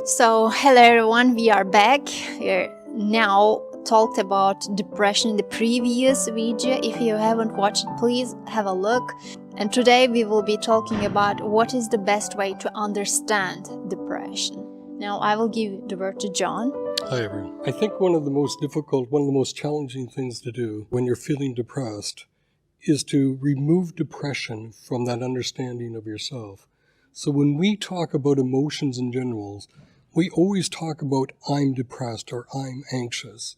So, hello everyone, we are back. We now talked about depression in the previous video. If you haven't watched it, please have a look. And today we will be talking about what is the best way to understand depression. Now I will give the word to John. Hi everyone. I think one of the most challenging things to do when you're feeling depressed is to remove depression from that understanding of yourself. So when we talk about emotions in general, we always talk about I'm depressed or I'm anxious.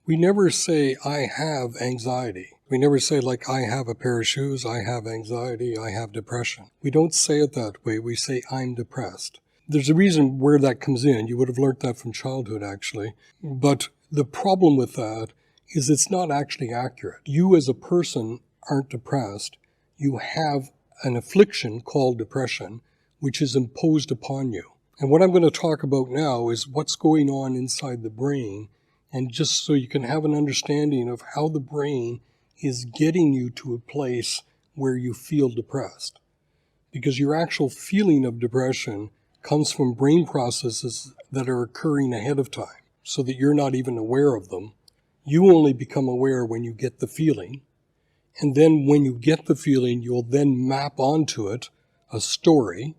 We never say I have anxiety. We never say like I have a pair of shoes, I have anxiety, I have depression. We don't say it that way. We say I'm depressed. There's a reason where that comes in. You would have learned that from childhood actually. But the problem with that is it's not actually accurate. You as a person aren't depressed. You have an affliction called depression, which is imposed upon you. And what I'm going to talk about now is what's going on inside the brain, and just so you can have an understanding of how the brain is getting you to a place where you feel depressed. Because your actual feeling of depression comes from brain processes that are occurring ahead of time, so that you're not even aware of them. You only become aware when you get the feeling. And then when you get the feeling, you'll then map onto it a story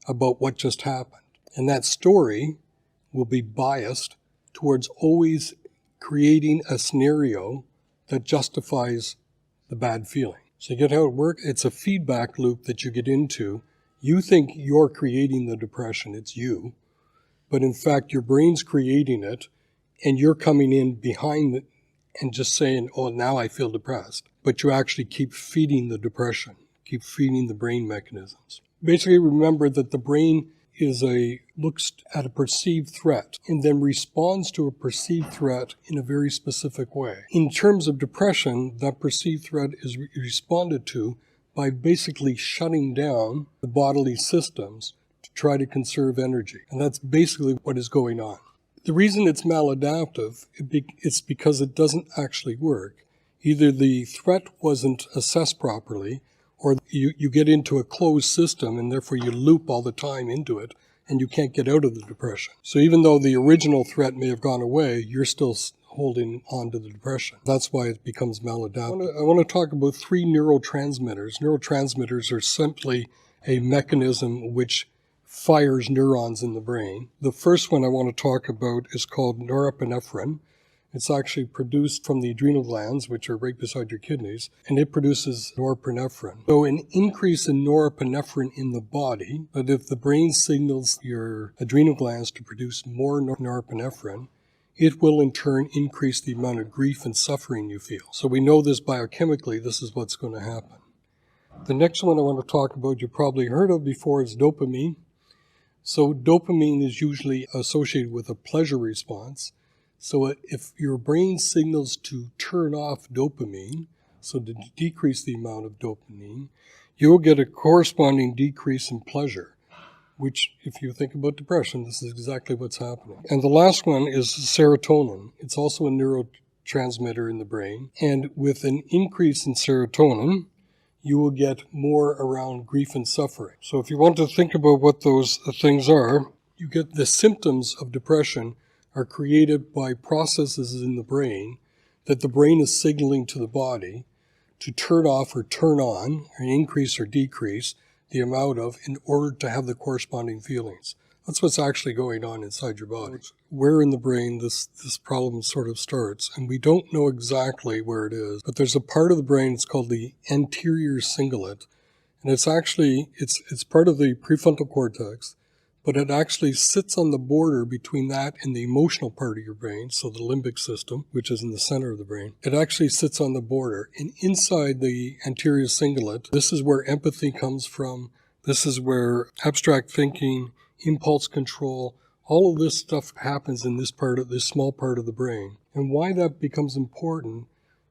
about what just happened. And that story will be biased towards always creating a scenario that justifies the bad feeling. So you get how it works? It's a feedback loop that you get into. You think you're creating the depression, it's you. But in fact, your brain's creating it, and you're coming in behind it and just saying, oh, now I feel depressed. But you actually keep feeding the depression, keep feeding the brain mechanisms. Basically, remember that the brain looks at a perceived threat and then responds to a perceived threat in a very specific way. In terms of depression, that perceived threat is responded to by basically shutting down the bodily systems to try to conserve energy. And that's basically what is going on. The reason it's maladaptive is because it doesn't actually work. Either the threat wasn't assessed properly, or you get into a closed system and therefore you loop all the time into it and you can't get out of the depression. So even though the original threat may have gone away, you're still holding on to the depression. That's why it becomes maladaptive. I want to talk about 3 neurotransmitters. Neurotransmitters are simply a mechanism which fires neurons in the brain. The first one I want to talk about is called norepinephrine. It's actually produced from the adrenal glands, which are right beside your kidneys, and it produces norepinephrine. So an increase in norepinephrine in the body, but if the brain signals your adrenal glands to produce more norepinephrine, it will in turn increase the amount of grief and suffering you feel. So we know this biochemically, this is what's going to happen. The next one I want to talk about, you probably heard of before, is dopamine. So dopamine is usually associated with a pleasure response. So if your brain signals to turn off dopamine, so to decrease the amount of dopamine, you'll get a corresponding decrease in pleasure, which if you think about depression, this is exactly what's happening. And the last one is serotonin. It's also a neurotransmitter in the brain. And with an increase in serotonin, you will get more around grief and suffering. So if you want to think about what those things are, you get the symptoms of depression are created by processes in the brain that the brain is signaling to the body to turn off or turn on, or increase or decrease the amount of in order to have the corresponding feelings. That's what's actually going on inside your body. Where in the brain this problem sort of starts, and we don't know exactly where it is, but there's a part of the brain, it's called the anterior singlet, and it's part of the prefrontal cortex, but it actually sits on the border between that and the emotional part of your brain, so the limbic system, which is in the center of the brain. It actually sits on the border. And inside the anterior cingulate, this is where empathy comes from. This is where abstract thinking, impulse control, all of this stuff happens in this small part of the brain. And why that becomes important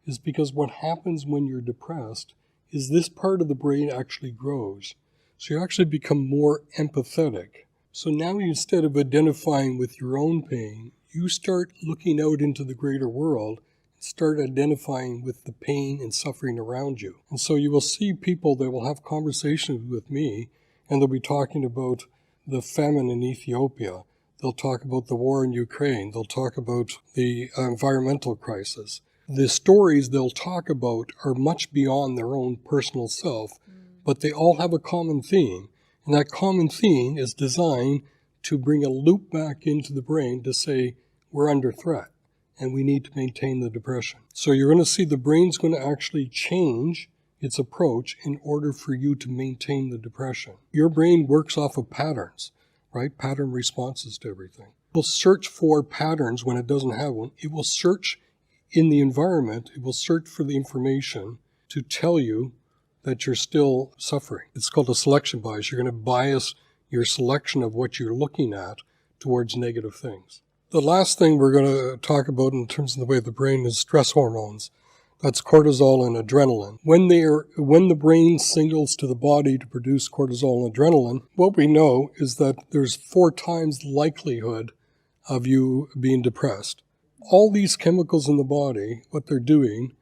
is because what happens when you're depressed is this part of the brain actually grows. So you actually become more empathetic. So now instead of identifying with your own pain, you start looking out into the greater world and start identifying with the pain and suffering around you. And so you will see people that will have conversations with me, and they'll be talking about the famine in Ethiopia, They'll talk about the war in Ukraine. They'll talk about the environmental crisis. The stories they'll talk about are much beyond their own personal self, but they all have a common theme. And that common theme is designed to bring a loop back into the brain to say, we're under threat and we need to maintain the depression. So you're going to see the brain's going to actually change its approach in order for you to maintain the depression. Your brain works off of patterns, right? Pattern responses to everything. It will search for patterns when it doesn't have one. It will search in the environment. It will search for the information to tell you that you're still suffering. It's called a selection bias. You're going to bias your selection of what you're looking at towards negative things. The last thing we're going to talk about in terms of the way the brain is stress hormones. That's cortisol and adrenaline. When the brain signals to the body to produce cortisol and adrenaline, what we know is that there's 4 times the likelihood of you being depressed. All these chemicals in the body, what they're doing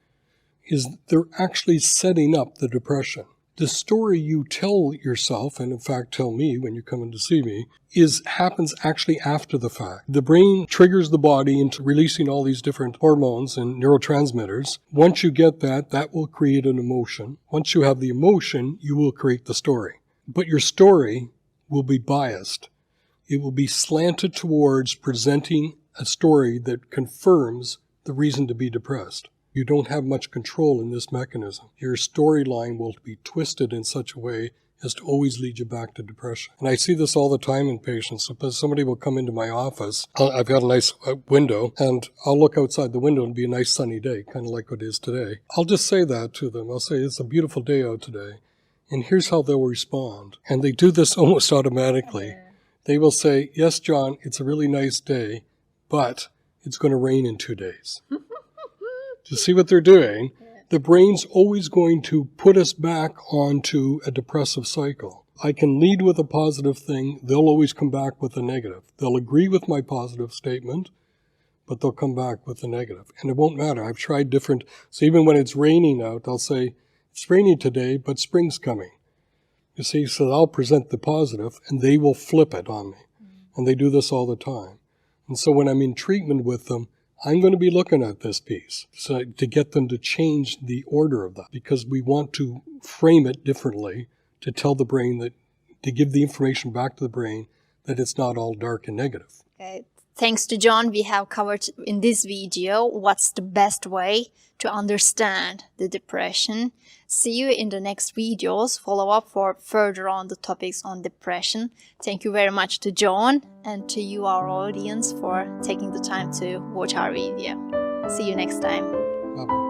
is they're actually setting up the depression. The story you tell yourself, and in fact tell me when you come in to see me, happens actually after the fact. The brain triggers the body into releasing all these different hormones and neurotransmitters. Once you get that, that will create an emotion. Once you have the emotion, you will create the story. But your story will be biased. It will be slanted towards presenting a story that confirms the reason to be depressed. You don't have much control in this mechanism. Your storyline will be twisted in such a way as to always lead you back to depression. And I see this all the time in patients. Suppose somebody will come into my office. I've got a nice window, and I'll look outside the window and be a nice sunny day, kind of like what it is today. I'll just say that to them. I'll say, it's a beautiful day out today, and here's how they'll respond. And they do this almost automatically. They will say, yes, John, it's a really nice day, but it's going to rain in 2 days. To see what they're doing, the brain's always going to put us back onto a depressive cycle. I can lead with a positive thing. They'll always come back with a negative. They'll agree with my positive statement, but they'll come back with a negative. And it won't matter. I've tried different. So even when it's raining out, I'll say, it's raining today, but spring's coming. You see, so I'll present the positive, and they will flip it on me. And they do this all the time. And so when I'm in treatment with them, I'm going to be looking at this piece so to get them to change the order of that, because we want to frame it differently to tell the brain that, to give the information back to the brain that it's not all dark and negative. Okay. Thanks to John, we have covered in this video what's the best way to understand the depression. See you in the next videos. Follow up for further on the topics on depression. Thank you very much to John and to you, our audience, for taking the time to watch our video. See you next time. Bye-bye.